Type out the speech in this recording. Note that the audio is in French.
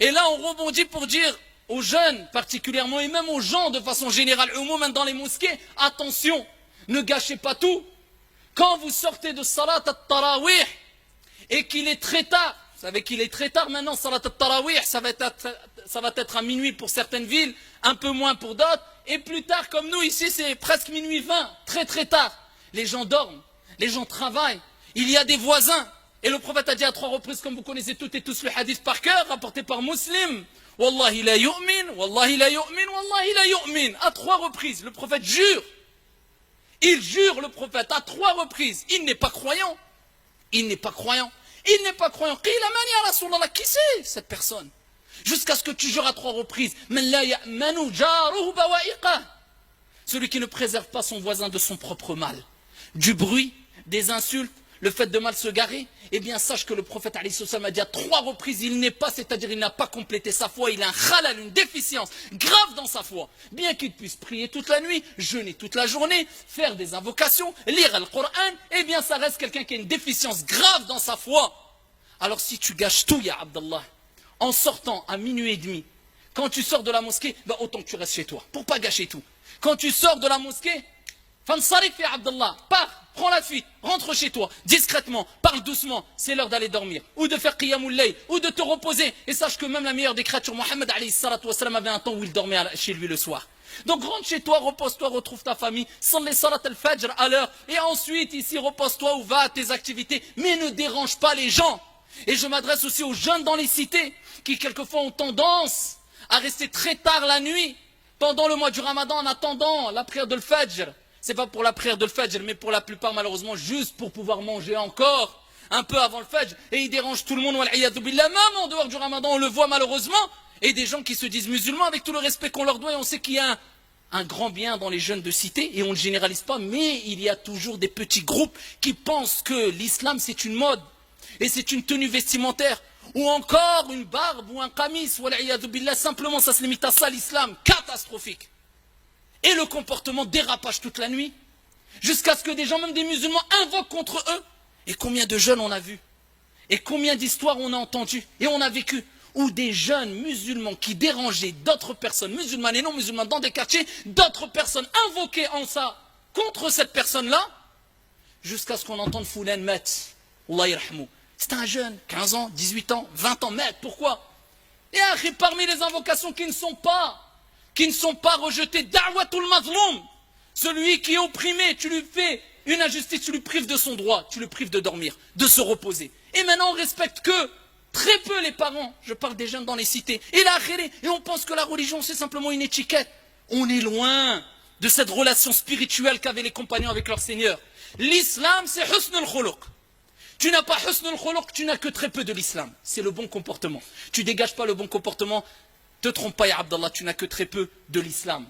Et là, on rebondit pour dire aux jeunes particulièrement, et même aux gens de façon générale, au moins dans les mosquées, attention, ne gâchez pas tout. Quand vous sortez de Salat al-Tarawih et qu'il est très tard, vous savez qu'il est très tard maintenant, Salat al-Tarawih, ça va être à minuit pour certaines villes, un peu moins pour d'autres, et plus tard, comme nous ici, c'est presque minuit 20, très très tard. Les gens dorment, les gens travaillent, il y a des voisins. Et le prophète a dit à 3 reprises, comme vous connaissez toutes et tous le hadith par cœur, rapporté par Muslim, Wallahi la yu'min, Wallahi la yu'min, Wallahi la yu'min. À 3 reprises, le prophète jure. Il jure, le prophète, à 3 reprises. Il n'est pas croyant. Il n'est pas croyant. Il n'est pas croyant. Qui c'est cette personne? Jusqu'à ce que tu jures à 3 reprises. Celui qui ne préserve pas son voisin de son propre mal. Du bruit, des insultes, le fait de mal se garer, eh bien sache que le prophète a dit à 3 reprises, il n'est pas, c'est-à-dire il n'a pas complété sa foi, il a un khalal, une déficience grave dans sa foi. Bien qu'il puisse prier toute la nuit, jeûner toute la journée, faire des invocations, lire le Coran, eh bien ça reste quelqu'un qui a une déficience grave dans sa foi. Alors si tu gâches tout, ya Abdallah, en sortant à minuit et demi, quand tu sors de la mosquée, ben autant que tu restes chez toi, pour pas gâcher tout. Quand tu sors de la mosquée, Fansarif ya Abdallah, pars, prends la fuite, rentre chez toi, discrètement, parle doucement, c'est l'heure d'aller dormir, ou de faire qiyamul layl, ou de te reposer, et sache que même la meilleure des créatures, Mohammed alayhi salatu wassalam, avait un temps où il dormait chez lui le soir. Donc rentre chez toi, repose-toi, retrouve ta famille, salli salat al-fajr à l'heure, et ensuite ici repose-toi ou va à tes activités, mais ne dérange pas les gens. Et je m'adresse aussi aux jeunes dans les cités, qui quelquefois ont tendance à rester très tard la nuit, pendant le mois du Ramadan, en attendant la prière de l'Fajr. C'est pas pour la prière de l'Fajr, mais pour la plupart, malheureusement, juste pour pouvoir manger encore un peu avant le Fajr. Et il dérange tout le monde, même en dehors du Ramadan, on le voit malheureusement. Et des gens qui se disent musulmans, avec tout le respect qu'on leur doit, et on sait qu'il y a un grand bien dans les jeunes de cité, et on ne généralise pas, mais il y a toujours des petits groupes qui pensent que l'islam c'est une mode, et c'est une tenue vestimentaire, ou encore une barbe, ou un qamis, simplement ça se limite à ça l'islam, catastrophique. Et le comportement dérapage toute la nuit, jusqu'à ce que des gens, même des musulmans, invoquent contre eux. Et combien de jeunes on a vu, et combien d'histoires on a entendues, et on a vécu, où des jeunes musulmans qui dérangeaient d'autres personnes, musulmanes et non musulmanes, dans des quartiers, d'autres personnes invoquaient en ça, contre cette personne-là, jusqu'à ce qu'on entende Foulan met, Allah yarhamou. C'est un jeune, 15 ans, 18 ans, 20 ans, met, pourquoi? Et parmi les invocations qui ne sont pas rejetées, da'watul mazloum, celui qui est opprimé, tu lui fais une injustice, tu lui prives de son droit, tu le prives de dormir, de se reposer. Et maintenant on respecte que très peu les parents, je parle des jeunes dans les cités, et on pense que la religion c'est simplement une étiquette. On est loin de cette relation spirituelle qu'avaient les compagnons avec leur Seigneur. L'islam c'est husnul khuluq. Tu n'as pas husnul khuluq, tu n'as que très peu de l'islam. C'est le bon comportement. Tu dégages pas le bon comportement, te trompe pas ya Abdallah, tu n'as que très peu de l'islam.